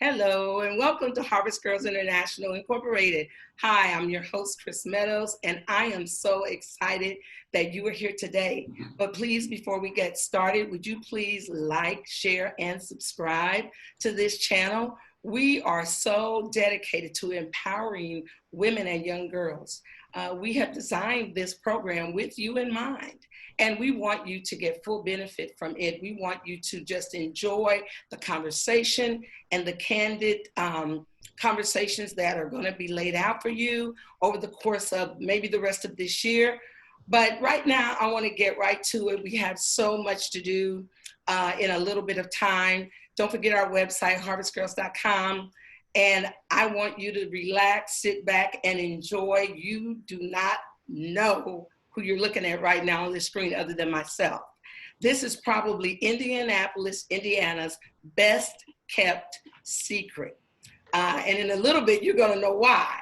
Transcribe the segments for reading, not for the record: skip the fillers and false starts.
Hello, and welcome to Harvest Girls International Incorporated. Hi, I'm your host, Chris Meadows, and I am so excited that you are here today. But please, before we get started, would you please like, share, and subscribe to this channel? We are so dedicated to empowering women and young girls. We have designed this program with you in mind, and we want you to get full benefit from it. We want you to just enjoy the conversation and the candid conversations that are going to be laid out for you over the course of maybe the rest of this year. But right now, I want to get right to it. We have so much to do in a little bit of time. Don't forget our website, harvestgirls.com. And I want you to relax, sit back, and enjoy. You do not know who you're looking at right now on the screen other than myself. This is probably Indianapolis, Indiana's best kept secret. And in a little bit, you're going to know why.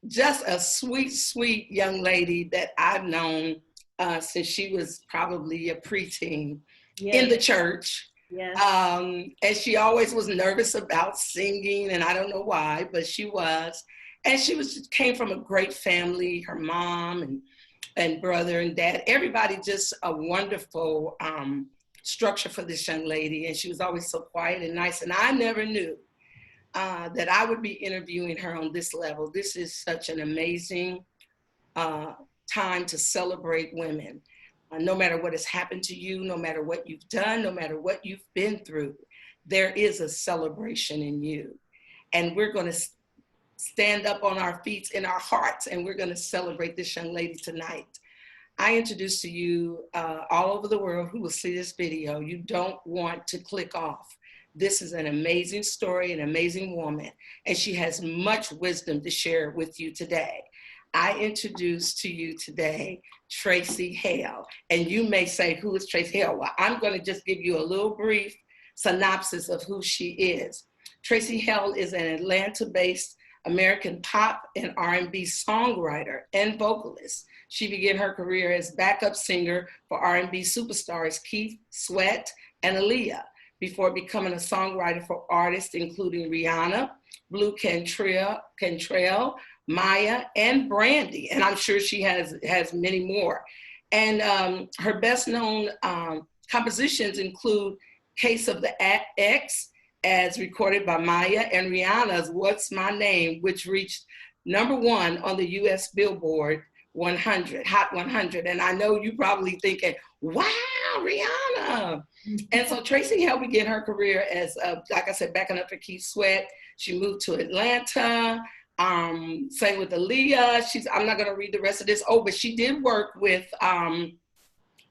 Just a sweet, sweet young lady that I've known since she was probably a preteen in the church. Yes. And she always was nervous about singing, and I don't know why, but she was. And she came from a great family, her mom and brother and dad, everybody, just a wonderful structure for this young lady. And she was always so quiet and nice. And I never knew that I would be interviewing her on this level. This is such an amazing time to celebrate women. No matter what has happened to you, no matter what you've done, no matter what you've been through, there is a celebration in you. And we're going to stand up on our feet in our hearts, and we're going to celebrate this young lady tonight. I introduce to you all over the world who will see this video. You don't want to click off. This is an amazing story, an amazing woman, and she has much wisdom to share with you today. I introduce to you today Traci Hale, and you may say, who is Traci Hale? Well, I'm going to just give you a little brief synopsis of who she is. Traci Hale is an Atlanta-based American pop and R&B songwriter and vocalist. She began her career as backup singer for R&B superstars Keith Sweat and Aaliyah before becoming a songwriter for artists including Rhianna, Blu Cantrell, Maya, and Brandy. And I'm sure she has many more. And her best known compositions include Case of the X, as recorded by Maya, and Rihanna's What's My Name, which reached #1 on the US Billboard 100, Hot 100. And I know you probably thinking, wow, Rihanna. And so Traci Hale began her career as, like I said, backing up for Keith Sweat. She moved to Atlanta, sang with Aaliyah. I'm not going to read the rest of this. Oh, but she did work with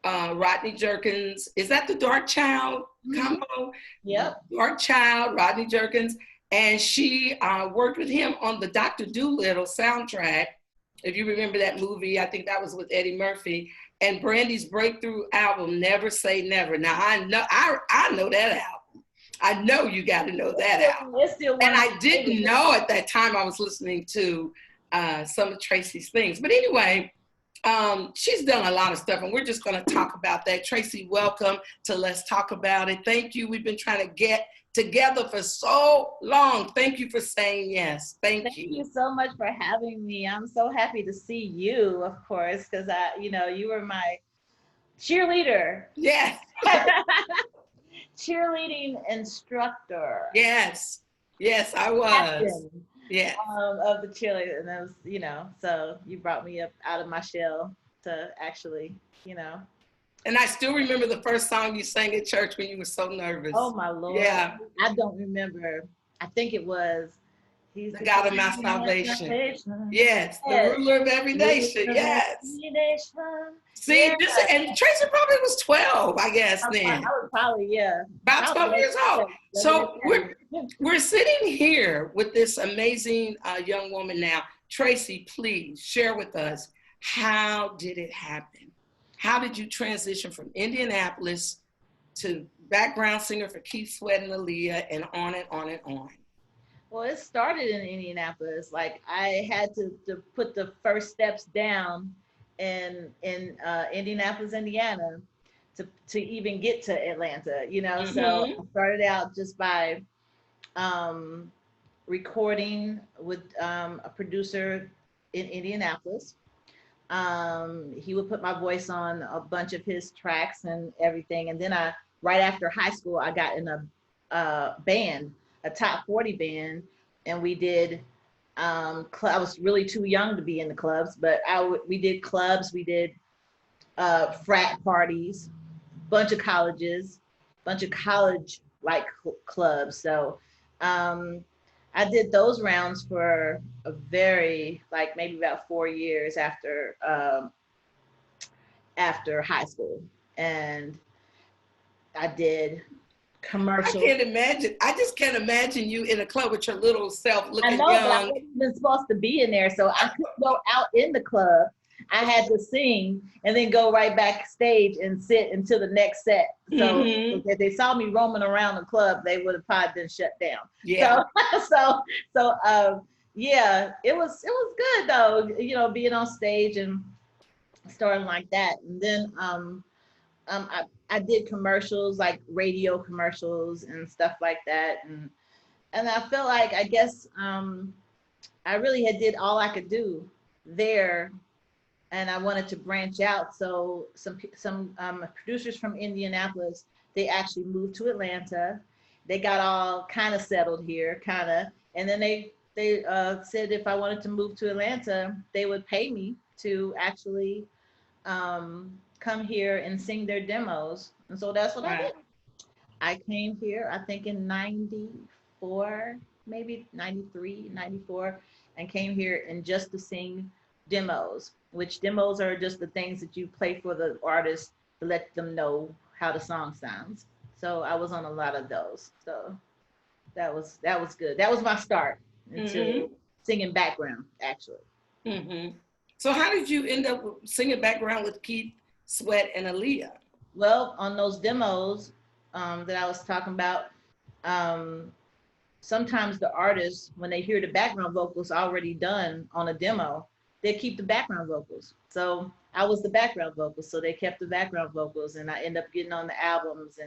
Rodney Jerkins. Is that the Dark Child combo? Yep. Dark Child, Rodney Jerkins. And she worked with him on the Dr. Dolittle soundtrack. If you remember that movie, I think that was with Eddie Murphy. And Brandy's breakthrough album, Never Say Never. Now, I know that album. I know you got to know that album. And I didn't know at that time. I was listening to some of Traci's things. But anyway, she's done a lot of stuff, and we're just going to talk about that. Traci, welcome to Let's Talk About It. Thank you. We've been trying to get together for so long. Thank you for saying yes. Thank you. Thank you so much for having me. I'm so happy to see you, of course, because you were my cheerleader. Yes. Cheerleading instructor. Yes. Yes, I was. Captain, yeah. Of the cheerleader. And that was, so you brought me up out of my shell to actually, And I still remember the first song you sang at church when you were so nervous. Oh my Lord. Yeah. I don't remember. I think it was He's the God of my salvation. Yes, the ruler of every nation. Yes. See, and Traci probably was 12, I guess, then. I was probably, yeah. About 12 years old. So we're sitting here with this amazing young woman now. Traci, please share with us, how did it happen? How did you transition from Indianapolis to background singer for Keith Sweat and Aaliyah, and on and on and on? Well, it started in Indianapolis. Like, I had to put the first steps down in Indianapolis, Indiana, to even get to Atlanta. So I started out just by um, recording with a producer in Indianapolis. He would put my voice on a bunch of his tracks and everything. And then right after high school, I got in a band, a top 40 band, and we did. I was really too young to be in the clubs, but we did clubs, we did frat parties, bunch of colleges, bunch of college like clubs. So um, I did those rounds for a very like maybe about 4 years after high school, and I did I commercials. can't imagine. I just can't imagine you in a club with your little self I looking know, but I young. wasn't even supposed to be in there, so I couldn't go out in the club. I had to sing and then go right backstage and sit until the next set. So if they saw me roaming around the club, they would have probably been shut down. Yeah. So yeah, it was good though, being on stage and starting like that. And then I did commercials like radio commercials and stuff like that, and I feel like I guess I really had did all I could do there, and I wanted to branch out. So some producers from Indianapolis, they actually moved to Atlanta. They got all kind of settled here, kind of, and then they said if I wanted to move to Atlanta, they would pay me to actually come here and sing their demos, and so that's what I did. I came here, I think in 94, maybe 93, 94, and came here and just to sing demos, which demos are just the things that you play for the artist to let them know how the song sounds. So I was on a lot of those. So that was good. That was my start into singing background, actually. So how did you end up singing background with Keith Sweat and Aaliyah? Well, on those demos that I was talking about, um, sometimes the artists, when they hear the background vocals already done on a demo, they keep the background vocals. So I was the background vocals, so they kept the background vocals, and I end up getting on the albums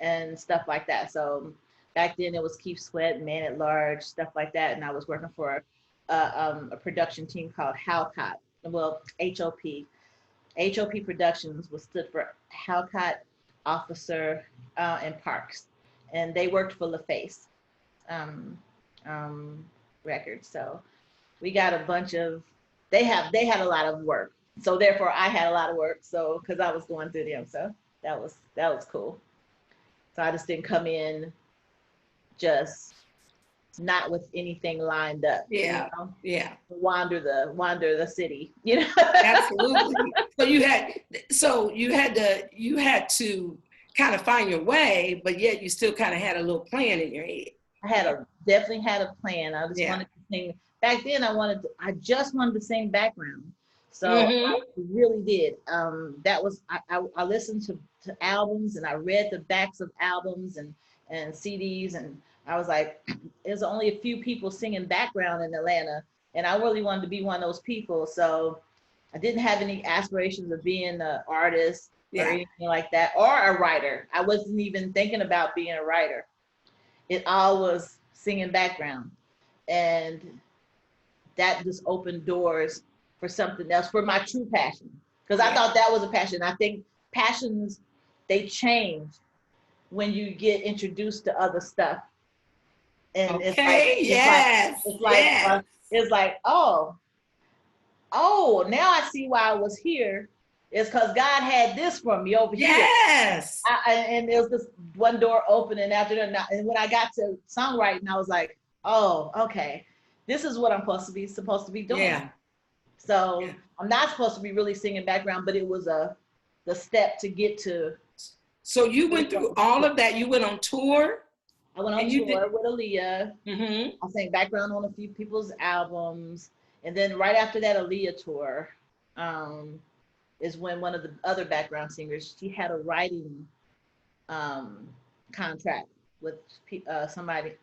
and stuff like that. So back then it was Keith Sweat, Man at Large, stuff like that, and I was working for a production team called Halcott. Well, HOP. HOP Productions was stood for Halcott Officer and Parks, and they worked for LaFace um, Records. So we got a bunch of they had a lot of work. So therefore, I had a lot of work. So because I was going through them, so that was cool. So I just didn't come in just not with anything lined up. Yeah, yeah. Wander the city, Absolutely. So you had to kind of find your way, but yet you still kind of had a little plan in your head. I definitely had a plan. I just wanted to sing. Back then, I just wanted to sing background. So I really did. I listened to albums, and I read the backs of albums and CDs, and I was like, there's only a few people singing background in Atlanta, and I really wanted to be one of those people. So I didn't have any aspirations of being an artist or anything like that, or a writer. I wasn't even thinking about being a writer. It all was singing background, and that just opened doors for something else, for my true passion, because I thought that was a passion. I think passions, they change when you get introduced to other stuff, and it's like oh, now I see why I was here. It's because God had this for me over here. Yes. And there was this one door opening after that. And when I got to songwriting, I was like, oh, okay, this is what I'm supposed to be doing. Yeah. So I'm not supposed to be really singing background, but it was the step to get to. So you went through all of that. You went on tour. I went on tour with Aaliyah. I sang background on a few people's albums. And then right after that Aaliyah tour is when one of the other background singers, she had a writing contract with somebody,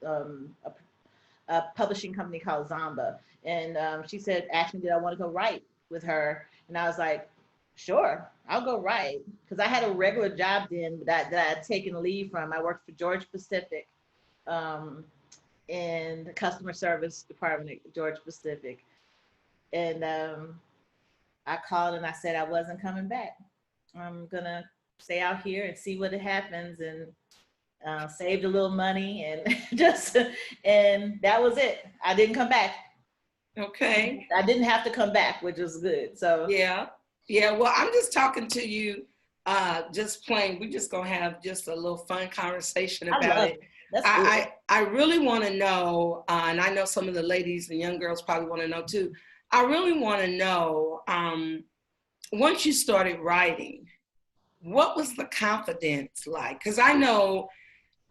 a publishing company called Zamba. And she asked me, did I want to go write with her? And I was like, sure, I'll go write. Because I had a regular job then that I had taken leave from. I worked for Georgia Pacific in the customer service department at Georgia Pacific. And I called and I said I wasn't coming back. I'm gonna stay out here and see what happens, and saved a little money and just, and that was it. I didn't come back. Okay. I didn't have to come back, which was good. So yeah. Well, I'm just talking to you, just plain. We're just gonna have just a little fun conversation about it. That's cool. I really want to know, and I know some of the ladies and young girls probably want to know too. I really want to know, once you started writing, what was the confidence like? Because I know,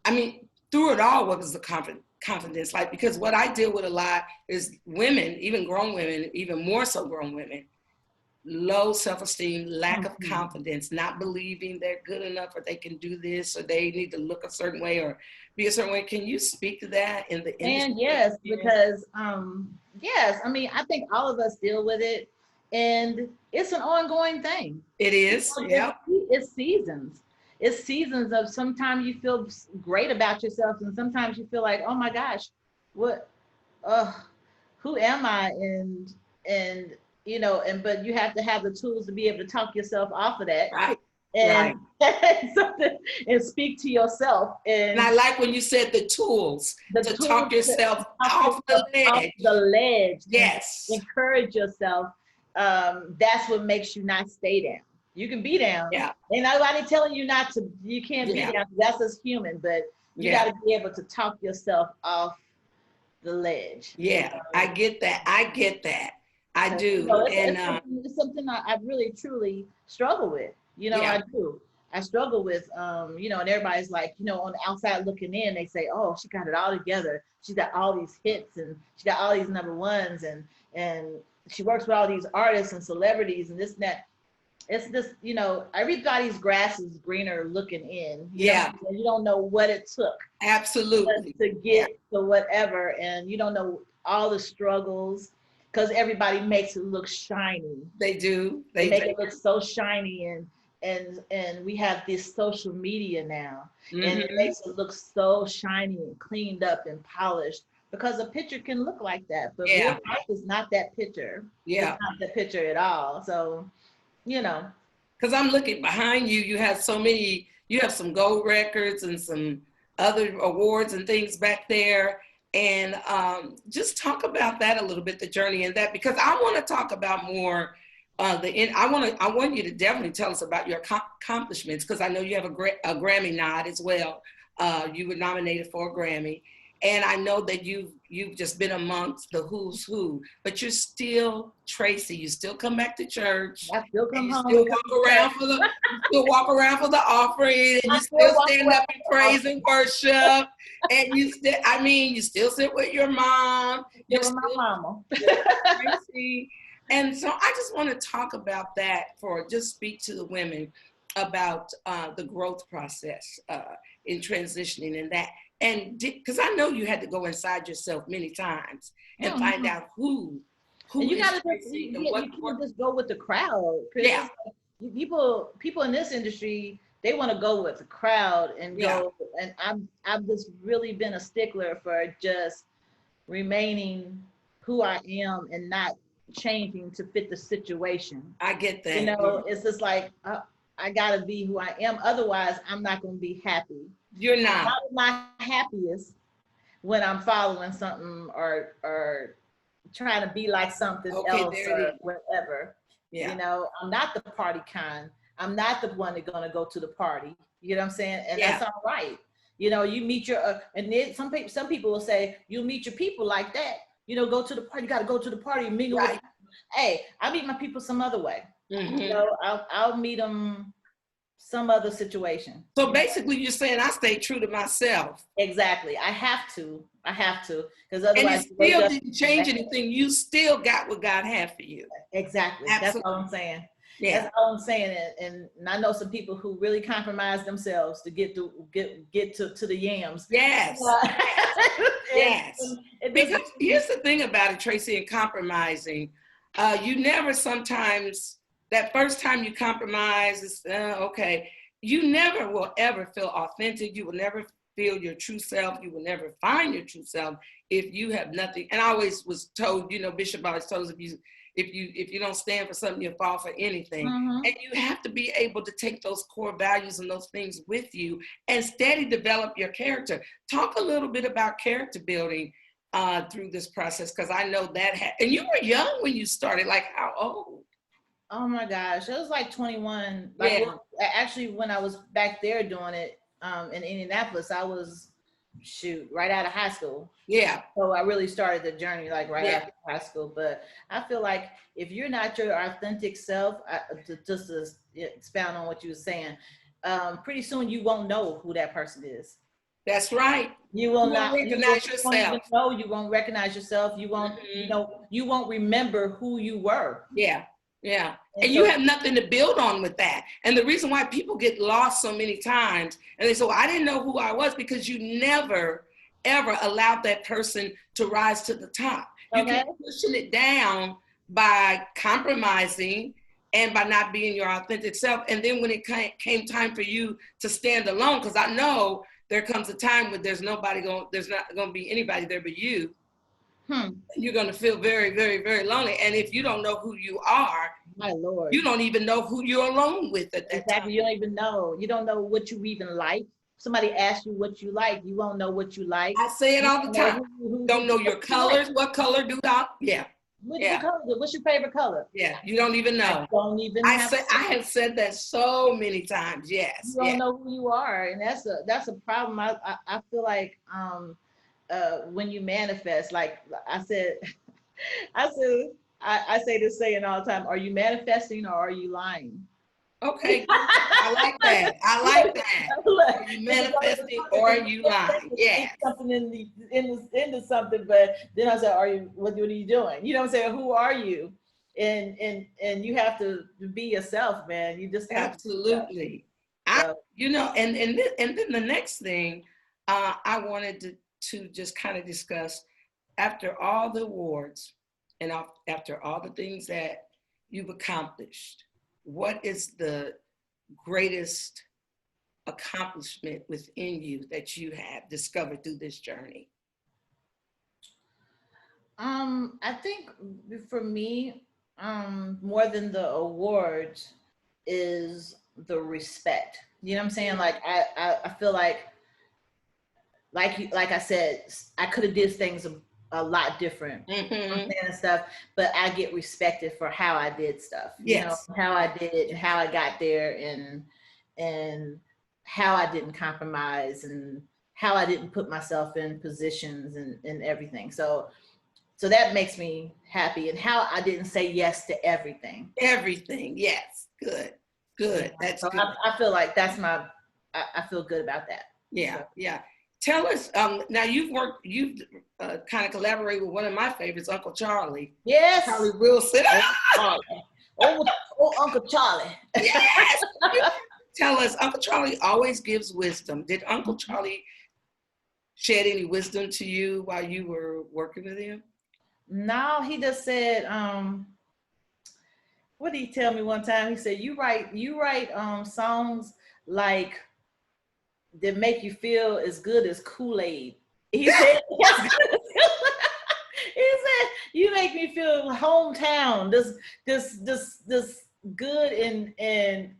I mean, through it all, what was the confidence like? Because what I deal with a lot is women, even grown women, even more so grown women, low self-esteem, lack of confidence, not believing they're good enough or they can do this or they need to look a certain way or be a certain way. Can you speak to that in the industry? And yes, because yes, I mean, I think all of us deal with it, and it's an ongoing thing. It is. Yeah. It's seasons. It's seasons of, sometimes you feel great about yourself, and sometimes you feel like, oh my gosh, what, who am I? And you know, and but you have to have the tools to be able to talk yourself off of that. Right. And, and speak to yourself. And I like when you said the tools to talk yourself off the ledge. Off the ledge. Yes. Encourage yourself. That's what makes you not stay down. You can be down. Yeah. Ain't nobody telling you not to, you can't be down. That's us human, but you got to be able to talk yourself off the ledge. Yeah, I get that. I do. You know, it's something I really, truly struggle with. You know, I do. I struggle with, you know, and everybody's like, you know, on the outside looking in, they say, oh, she got it all together. She's got all these hits and she got all these #1s and she works with all these artists and celebrities and this and that. It's just, you know, everybody's grass is greener looking in. You don't know what it took. Absolutely. To get to whatever, and you don't know all the struggles, because everybody makes it look shiny. They do. They make it look so shiny, and we have this social media now, and it makes it look so shiny and cleaned up and polished, because a picture can look like that, but real life is not that picture. Yeah. It's not that picture at all. So, you know. Because I'm looking behind you, you have so many, you have some gold records and some other awards and things back there. And just talk about that a little bit, the journey in that, because I want to talk about more I want you to definitely tell us about your accomplishments, because I know you have a Grammy nod as well. You were nominated for a Grammy, and I know that you've just been amongst the who's who. But you're still Tracy. You still come back to church. I still come home. Still walk around for the offering, and you still stand up and praise and worship. And you still sit with your mom. You're still my mama. Tracy. And so I just want to talk about that, just speak to the women about the growth process in transitioning and that. And because I know you had to go inside yourself many times and find out who and you gotta you can't just go with the crowd. Yeah. People in this industry, they want to go with the crowd and go. And I've just really been a stickler for just remaining who I am and not changing to fit the situation. I get that. You know, it's just like I gotta be who I am. Otherwise, I'm not gonna be happy. You're not. I'm not my happiest when I'm following something or trying to be like something else or whatever. Yeah. You know, I'm not the party kind. I'm not the one that's gonna go to the party. You know what I'm saying? And that's all right. You know, you meet your and then some people will say you meet your people like that. You know, go to the party. You got to go to the party and mingle with. Hey, I meet my people some other way. You know, I'll meet them some other situation. So basically, you're saying I stay true to myself. Exactly. I have to, because otherwise. And it still didn't change anything. You still got what God had for you. Exactly. Absolutely. That's all I'm saying. Yeah. That's all I'm saying. And I know some people who really compromise themselves to get to the yams. Yes. Yes. Because here's the thing about it, Tracy, and compromising. You never sometimes, that first time you compromise, it's okay. You never will ever feel authentic. You will never feel your true self. You will never find your true self if you have nothing. And I always was told, you know, Bishop always told us, if you don't stand for something, you'll fall for anything. Mm-hmm. And you have to be able to take those core values and those things with you and steady develop your character. Talk a little bit about character building through this process, because I know that and you were young when you started. Like, how old? Oh my gosh, it was like 21. Like, Yeah. actually, when I was back there doing it in Indianapolis, I was right out of high school. Yeah. So I really started the journey like right after high school. But I feel like if you're not your authentic self, just to expound on what you were saying, pretty soon you won't know who that person is. That's right. You will not recognize yourself. You won't recognize yourself. You won't, you won't remember who you were. Yeah. Yeah. And you have nothing to build on with that. And the reason why people get lost so many times, and they say, well, I didn't know who I was, because you never, ever allowed that person to rise to the top. You keep pushing it down by compromising and by not being your authentic self. And then when it came time for you to stand alone, because I know there comes a time when there's not going to be anybody there but you. You're going to feel very, very, very lonely. And if you don't know who you are, my Lord, you don't even know who you're alone with at that time. You don't even know. You don't know what you even like. Somebody asks you what you like, you won't know what you like. I say it all the time. Don't know your colors. What color do I? Yeah. What's your favorite color? Yeah, you don't even know. I have said that so many times. Yes. You don't know who you are, and that's a problem. I feel like when you manifest, like I said, I say this saying all the time: are you manifesting or are you lying? Okay, I like that. I like that. Are you manifesting or are you lying? Yeah. Something into something, but then I said, what are you doing? You know what I'm saying? Who are you? And you have to be yourself, man. You just have absolutely. And then the next thing I wanted to just kind of discuss, after all the awards and after all the things that you've accomplished, what is the greatest accomplishment within you that you have discovered through this journey? I think for me, more than the awards is the respect. You know what I'm saying? Like I feel like I said, I could have did things a lot different and stuff, but I get respected for how I did stuff. You know, how I did it, how I got there, and how I didn't compromise, and how I didn't put myself in positions and everything. So that makes me happy, and how I didn't say yes to everything. Everything, yes, good. That's so good. I feel like that's I feel good about that. Yeah, yeah. Tell us, now you've kind of collaborated with one of my favorites, Uncle Charlie. Yes. Charlie Wilson. Uncle Charlie. Yes. Tell us, Uncle Charlie always gives wisdom. Did Uncle Charlie shed any wisdom to you while you were working with him? No, he just said, what did he tell me one time? He said, you write songs like that make you feel as good as Kool-Aid. He said, he said, you make me feel hometown, this good and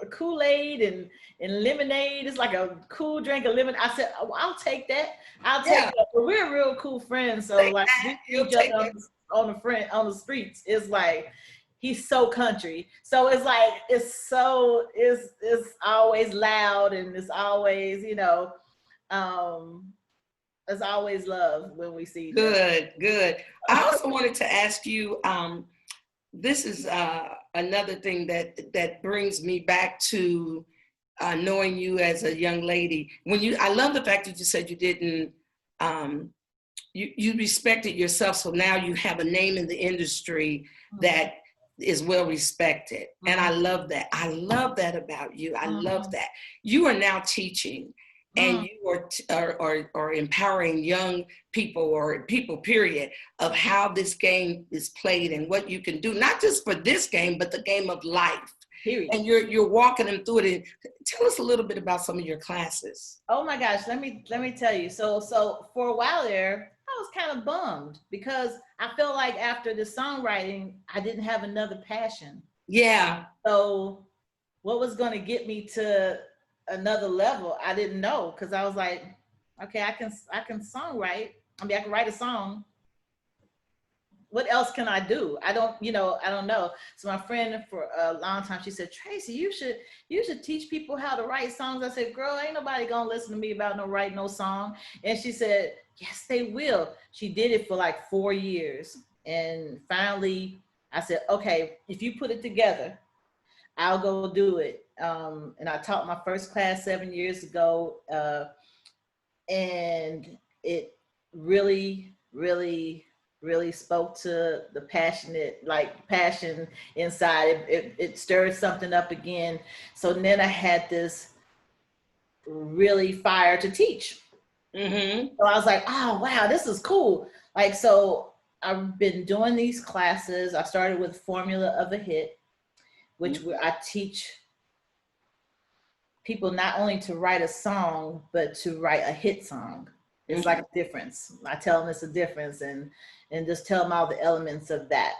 Kool-Aid and lemonade. It's like a cool drink of lemonade. I said, oh, I'll take that. I'll take that. But we're real cool friends. So like we each other on the streets. It's like, he's so country. So it's like, it's always loud, and it's always, there's always love when we see them. Good. I also wanted to ask you, this is another thing that brings me back to knowing you as a young lady. I love the fact that you said you didn't, you respected yourself, so now you have a name in the industry that is well respected. And I love that. I love that about you. I love that. You are now teaching, and you are empowering young people, or people period, of how this game is played and what you can do, not just for this game, but the game of life. Period. And you're walking them through it. And tell us a little bit about some of your classes. Oh my gosh, let me tell you. So for a while there, I was kind of bummed because I felt like after the songwriting, I didn't have another passion. Yeah. So what was going to get me to another level, I didn't know, because I was like, okay, I can songwrite. I mean, I can write a song. What else can I do? I don't know. So my friend for a long time, she said, Tracy, you should teach people how to write songs. I said, girl, ain't nobody gonna listen to me about write no song. And she said, yes, they will. She did it for like 4 years. And finally I said, okay, if you put it together, I'll go do it. And I taught my first class 7 years ago. And it really, really, really spoke to the passion inside. It stirred something up again. So then I had this really fire to teach. Mm-hmm. So I was like, oh, wow, this is cool. Like, so I've been doing these classes. I started with Formula of a Hit, which I teach people not only to write a song, but to write a hit song. It's like a difference. I tell them it's a difference and just tell them all the elements of that.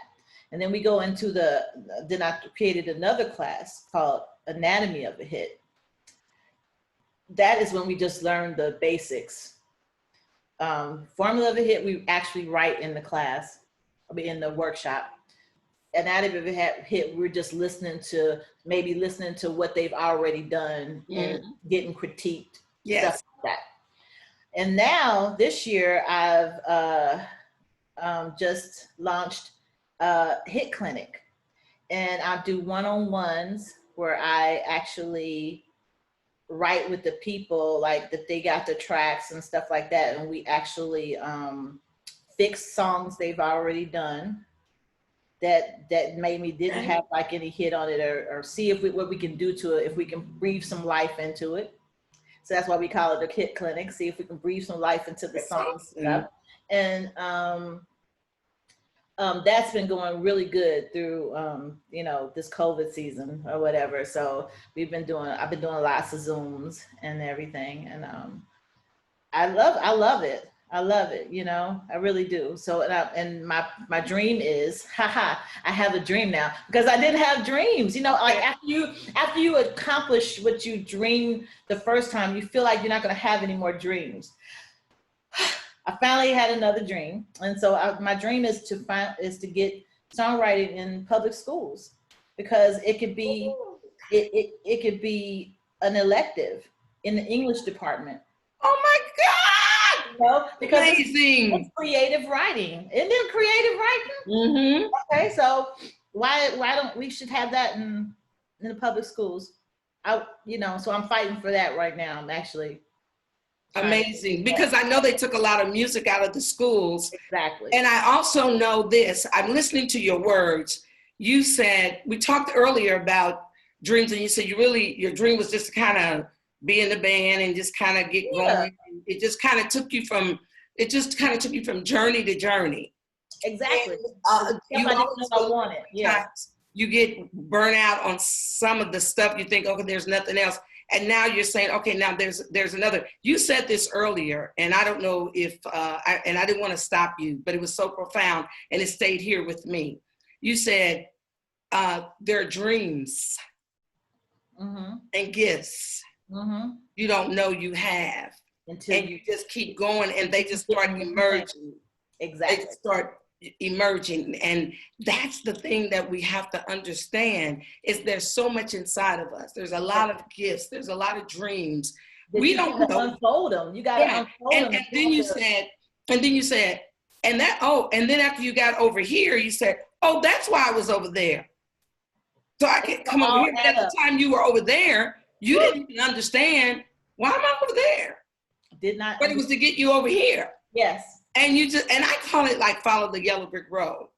And then we go into then I created another class called Anatomy of a Hit. That is when we just learn the basics. Formula of a Hit, we actually write in the class, in the workshop. Anatomy of a Hit, we're just listening to what they've already done and getting critiqued, stuff like that. And now this year I've just launched a hit clinic, and I do one-on-ones where I actually write with the people, like that they got the tracks and stuff like that, and we actually fix songs they've already done that maybe didn't have like any hit on it, or see what we can do to it, if we can breathe some life into it. So that's why we call it a hit clinic. See if we can breathe some life into the songs. And that's been going really good through this COVID season or whatever. So I've been doing lots of Zooms and everything, and I love it. I love it, I really do. So, and my dream is, I have a dream now, because I didn't have dreams, like after you accomplish what you dreamed the first time, you feel like you're not going to have any more dreams. I finally had another dream. And so my dream is to get songwriting in public schools, because it could be, it could be an elective in the English department. Oh my God! Because amazing. It's creative writing. Isn't it creative writing? Mm-hmm. Okay, so why don't we should have that in the public schools? So I'm fighting for that right now. I'm actually amazing, because I know they took a lot of music out of the schools. Exactly. And I also know this. I'm listening to your words. You said, we talked earlier about dreams, and you said your dream was just to kind of be in the band and just kind of get going. It just kind of took you from journey to journey. Exactly. And, you get burnt out on some of the stuff. You think, okay, there's nothing else. And now you're saying, okay, now there's another. You said this earlier, and I don't know if, I didn't want to stop you, but it was so profound, and it stayed here with me. You said, there are dreams and gifts you don't know you have. And you just keep going, and they just start emerging. Exactly. They start emerging. And that's the thing that we have to understand, is there's so much inside of us. There's a lot of gifts. There's a lot of dreams. We don't know. Unfold them. You got to unfold them. And then you said, and then after you got over here, you said, oh, that's why I was over there. So I can come over here. But at the time you were over there, you didn't even understand, why am I over there? Did not. But it was to get you over here. Yes. And and I call it like follow the yellow brick road.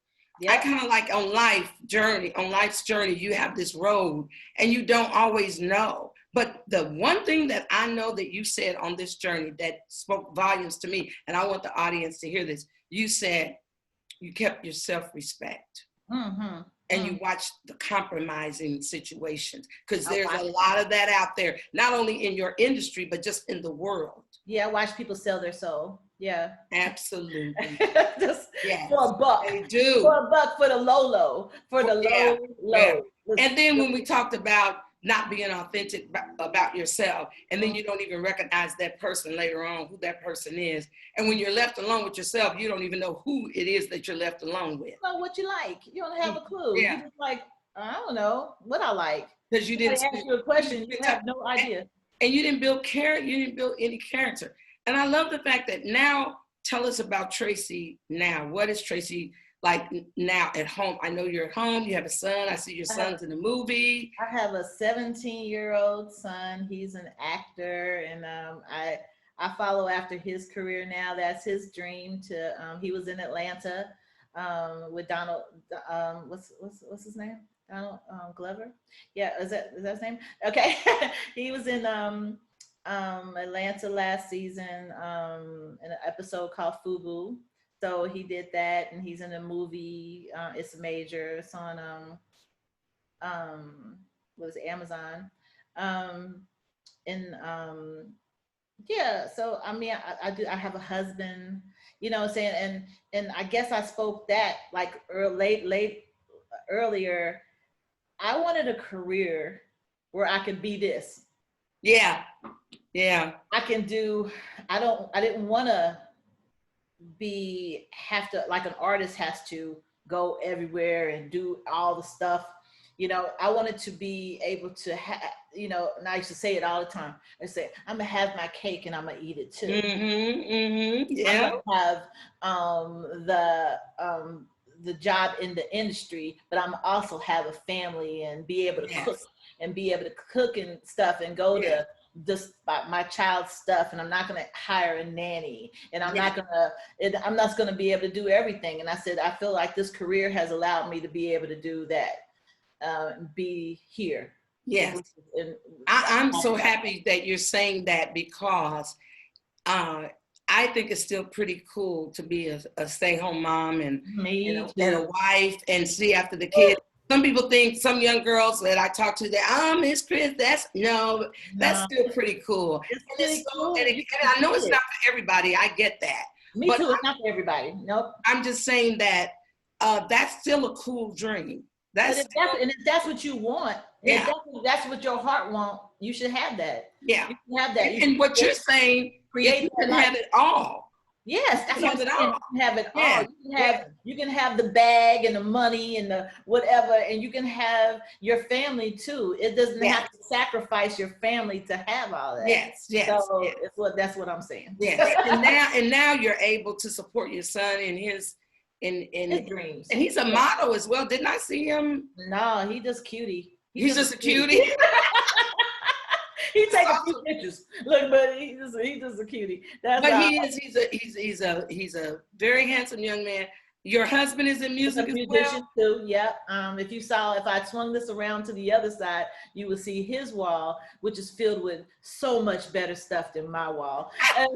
Yep. I kind of like on life's journey, you have this road and you don't always know. But the one thing that I know that you said on this journey that spoke volumes to me, and I want the audience to hear this, you said you kept your self-respect. and you watch the compromising situations, because there's a lot of that out there, not only in your industry, but just in the world. Yeah, I watch people sell their soul. Yeah. Absolutely. Just yes. for a buck. They do. For a buck, for the low. For the low. Yeah. And then when we talked about not being authentic about yourself, and then you don't even recognize that person later on, who that person is. And when you're left alone with yourself, you don't even know who it is that you're left alone with. Know what you like. You don't have a clue. Yeah. You're just like, I don't know what I like. Because you didn't ask you a question, you have no idea. And you didn't build character, you didn't build any character. And I love the fact that now, tell us about Tracy now. What is Tracy like now at home? I know you're at home, you have a son. I see your son's in the movie. I have a 17-year-old son. He's an actor, and I follow after his career now. That's his dream to, he was in Atlanta with Donald, what's his name? Donald Glover? Yeah, is that his name? Okay. He was in Atlanta last season in an episode called FUBU. So he did that, and he's in a movie. It's major. It's on what is it, Amazon. Yeah. So I mean, I have a husband. You know what I'm saying? And I guess I spoke that like earlier. I wanted a career where I could be this. Yeah. Yeah. I didn't want to have to, like an artist has to go everywhere and do all the stuff. You know, I wanted to be able to have, you know, and I used to say it all the time. I say, I'm gonna have my cake and I'm gonna eat it too. Yeah. I'm gonna have the job in the industry, but I'm also have a family and be able to cook and stuff and go to just my child's stuff, and I'm not going to hire a nanny, and I'm not going to be able to do everything. And I said, I feel like this career has allowed me to be able to do that, be here. Yes. I'm so happy that you're saying that, because I think it's still pretty cool to be a stay-home mom and a wife, and see after the kids. Some people think, some young girls that I talk to, that, Miss Chris, that's still pretty cool. And I know it's not for everybody. I get that. Me too. It's not for everybody. Nope. I'm just saying that that's still a cool dream. If that's what you want, if that's what your heart wants, you should have that. Yeah. You can have that. And what you're saying, you can have it all. Yes, that's what I'm saying. You can have it all. You can have the bag and the money and the whatever, and you can have your family too. It doesn't have to sacrifice your family to have all that. Yes. So that's what I'm saying. Yes. and now you're able to support your son in his dreams. And he's a model as well. Didn't I see him? No, he just cutie. He's just a cutie. He takes a few pictures. Look, but he's just a cutie. He's a very handsome young man. Your husband is in music as well? Too, yeah. If I swung this around to the other side, you would see his wall, which is filled with so much better stuff than my wall. And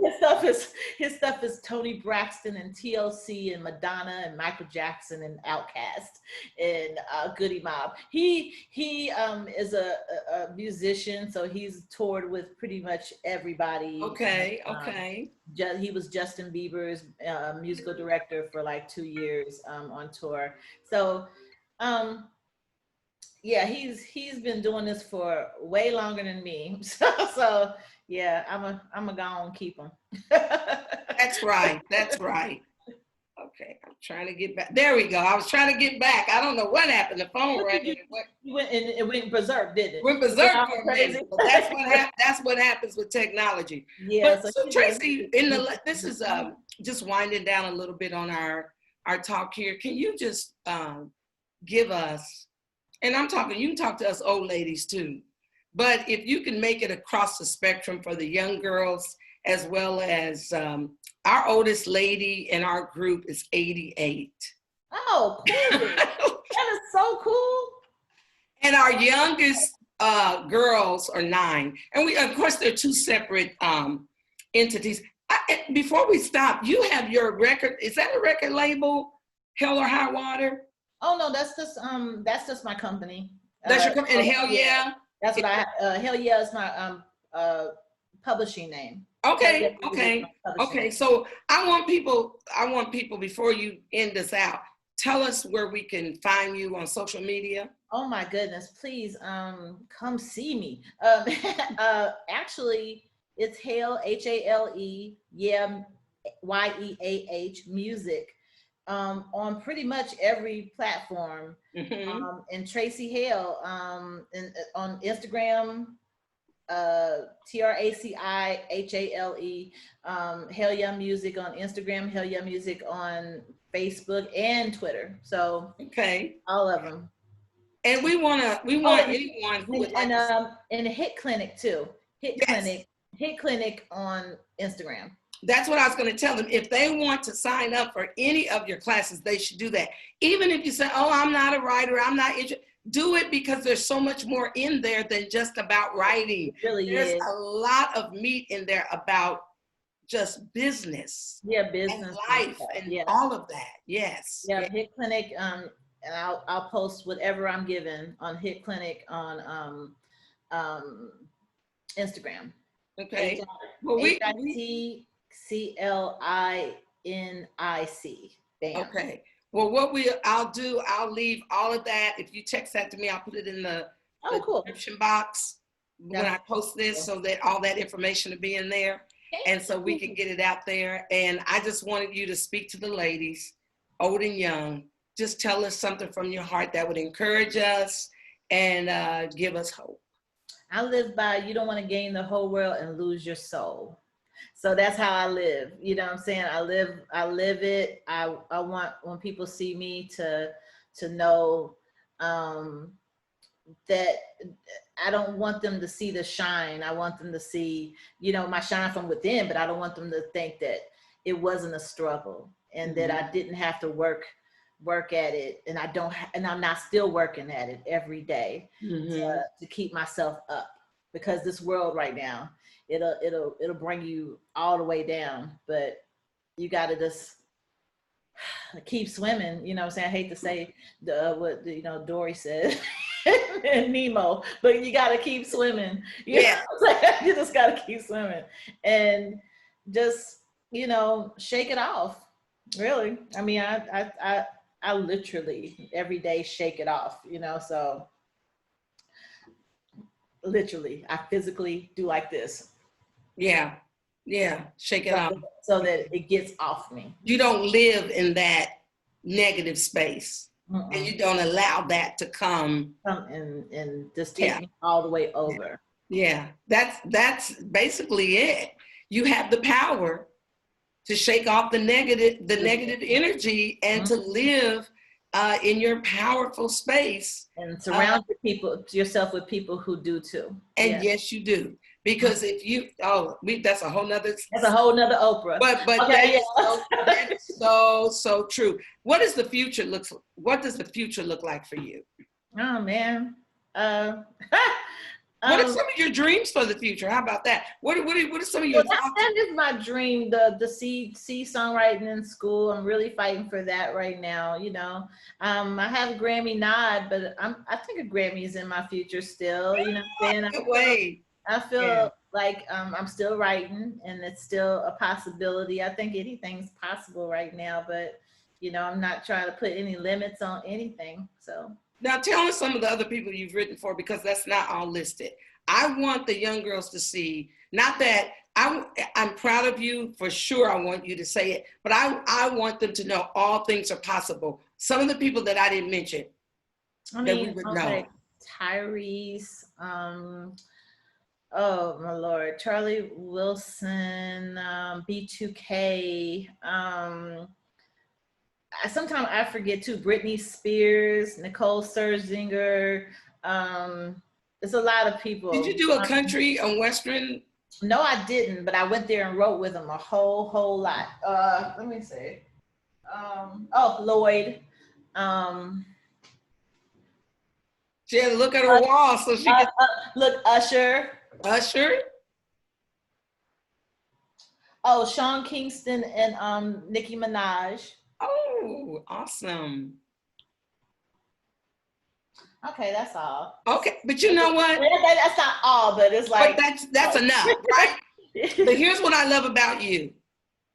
his stuff is Tony Braxton and TLC and Madonna and Michael Jackson and Outkast and Goody Mob. He is a musician, so he's toured with pretty much everybody. Okay. He was Justin Bieber's musical director for like 2 years on tour. So he's been doing this for way longer than me. So yeah, I'm a go on keep him. That's right. Okay, I'm trying to get back. There we go. I was trying to get back. I don't know what happened. The phone rang. It went berserk, didn't it? Went berserk for a minute. That's what happens with technology. Yeah. So Tracy, this is just winding down a little bit on our talk here. Can you just give us, and I'm talking, you can talk to us old ladies too, but if you can make it across the spectrum for the young girls, as well as our oldest lady in our group is 88. Oh, cool. That is so cool. And our youngest girls are 9. And of course, they're 2 separate entities. Before we stop, you have your record. Is that a record label, Hell or High Water? Oh no, that's just my company. That's your company. And Hale Yeah. That's what Hale Yeah is my publishing name. Okay, Yeah, okay. So I want people before you end this out, tell us where we can find you on social media. Oh my goodness, please come see me. Actually, it's Hale, Hale, yeah, Yeah music on pretty much every platform. Mm-hmm. And Traci Hale on Instagram, TraciHale, Hale Yeah Music on Instagram, Hale Yeah Music on Facebook and Twitter. So Okay. all of them. And we want anyone who would like and Hit Clinic too. yes. Hit Clinic on Instagram. That's what I was going to tell them. If they want to sign up for any of your classes, they should do that. Even if you say, oh, I'm not a writer, I'm not interested, do it because there's so much more in there than just about writing. It really There's is. a lot of meat in there about just business. Yeah, business and life and yeah. all of that. Yes. Yeah, Hit Clinic, and I'll post whatever I'm given on Hit Clinic on Instagram. Okay. Well, HITCLINIC. Bam. Okay. Well, I'll leave all of that. If you text that to me, I'll put it in the cool. description box when I post this, so that all that information will be in there. And so we can get it out there. And I just wanted you to speak to the ladies, old and young. Just tell us something from your heart that would encourage us and give us hope. I live by, you don't want to gain the whole world and lose your soul. So that's how I live. You know what I'm saying? I live it. I want, when people see me, to know that I don't want them to see the shine. I want them to see, my shine from within, but I don't want them to think that it wasn't a struggle and that I didn't have to work at it, and and I'm not still working at it every day to keep myself up, because this world right now, it'll bring you all the way down, but you got to just keep swimming. You know what I'm saying? I hate to say what Dory said and Nemo, but you got to keep swimming. You just got to keep swimming and just shake it off. Really, I mean, I literally every day shake it off. So literally, I physically do like this. Yeah, shake it off so that it gets off me. You don't live in that negative space. And you don't allow that to come and just take me all the way over. Yeah, that's basically it. You have the power to shake off the negative energy and to live in your powerful space and surround yourself with people who do too. And yes, you do. Because if you, that's a whole nother. That's a whole nother Oprah. But that's so true. What does the future look like for you? Oh man. What are some of your dreams for the future? How about that? What are some of your? That is my dream. The C songwriting in school. I'm really fighting for that right now. I have a Grammy nod, but I think a Grammy is in my future still. You know what I'm saying? I feel like I'm still writing, and it's still a possibility. I think anything's possible right now, but I'm not trying to put any limits on anything. So. Now tell us some of the other people you've written for, because that's not all listed. I want the young girls to see, not that I'm proud of you, for sure I want you to say it, but I want them to know all things are possible. Some of the people that I didn't mention that we would know. Tyrese, oh my Lord, Charlie Wilson, B2K, sometimes I forget too. Britney Spears, Nicole Scherzinger. It's a lot of people. Did you do a country and western? No, I didn't, but I went there and wrote with them a whole lot. Let me see. Lloyd. She had to look at her wall so she could look. Usher. Oh, Sean Kingston and Nicki Minaj. Oh, awesome. Okay, that's all. Okay, but you know what? That's not all, but it's like. But that's enough, right? But here's what I love about you.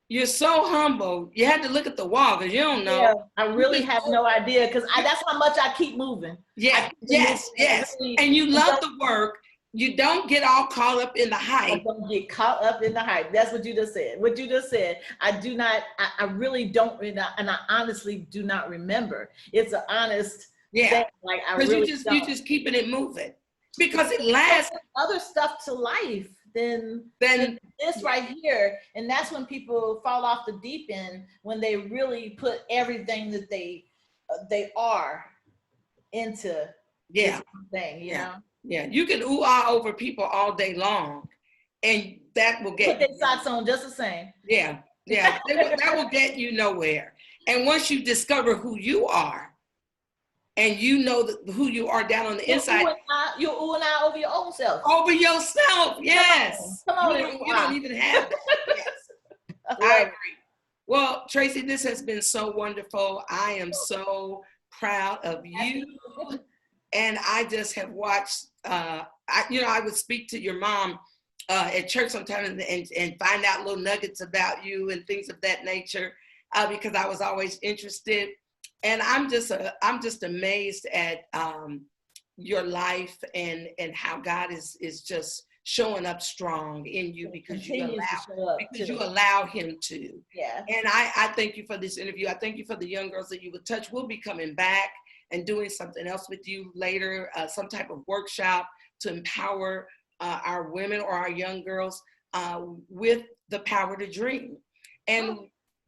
You're so humble. You had to look at the wall because you don't know. Yeah, I really have no idea because that's how much I keep moving. Yeah, yes. Really, And you love the work. You don't get all caught up in the hype. I don't get caught up in the hype. That's what you just said. What you just said. I do not, I really don't, and I honestly do not remember. It's an honest thing. Like I really you just keeping it moving because it lasts. Other stuff to life than this right here. And that's when people fall off the deep end, when they really put everything that they are into this thing, you know? Yeah, you can ooh-ah over people all day long, and that will get put their socks on just the same. Yeah, that will get you nowhere. And once you discover who you are, and you know who you are down on the inside, you're ooh and ah over your own self. Over yourself, yes. Come on, you don't even have that. Yes, I agree. Well, Tracy, this has been so wonderful. I am so proud of you. And I just have watched, I would speak to your mom at church sometimes and find out little nuggets about you and things of that nature because I was always interested. And I'm just amazed at your life and how God is just showing up strong in you because you allow him to. Yeah. And I thank you for this interview. I thank you for the young girls that you would touch. We'll be coming back and doing something else with you later, some type of workshop to empower our women or our young girls with the power to dream. And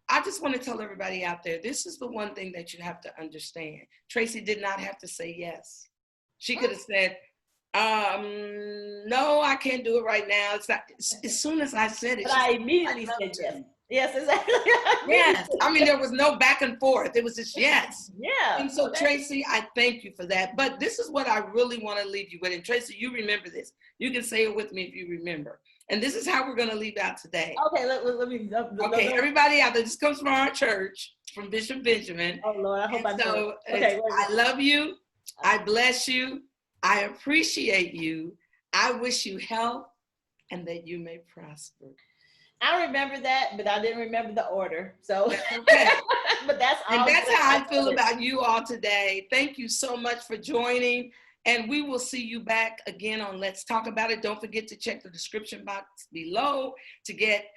I just want to tell everybody out there, this is the one thing that you have to understand. Tracy did not have to say yes. She could have said, no, I can't do it right now. It's not, as soon as I said it. But I immediately said yes. Yes, exactly. Yes. I mean, there was no back and forth. It was just yes. Yeah. And so, Tracy, I thank you for that. But this is what I really want to leave you with. And Tracy, you remember this. You can say it with me if you remember. And this is how we're going to leave out today. Okay, let me. Okay, everybody out there, this comes from our church, from Bishop Benjamin. Oh, Lord, I hope I know. So, okay, I love you. I bless you. I appreciate you. I wish you health and that you may prosper. I remember that, but I didn't remember the order. So, okay. But that's all. And that's how I feel about you all today. Thank you so much for joining. And we will see you back again on Let's Talk About It. Don't forget to check the description box below to get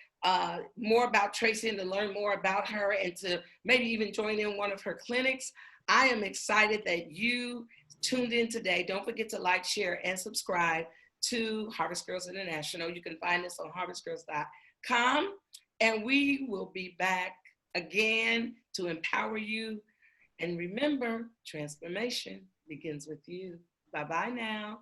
more about Tracy and to learn more about her and to maybe even join in one of her clinics. I am excited that you tuned in today. Don't forget to like, share, and subscribe to Harvest Girls International. You can find us on harvestgirls.com, and we will be back again to empower you. And remember, transformation begins with you. Bye-bye now.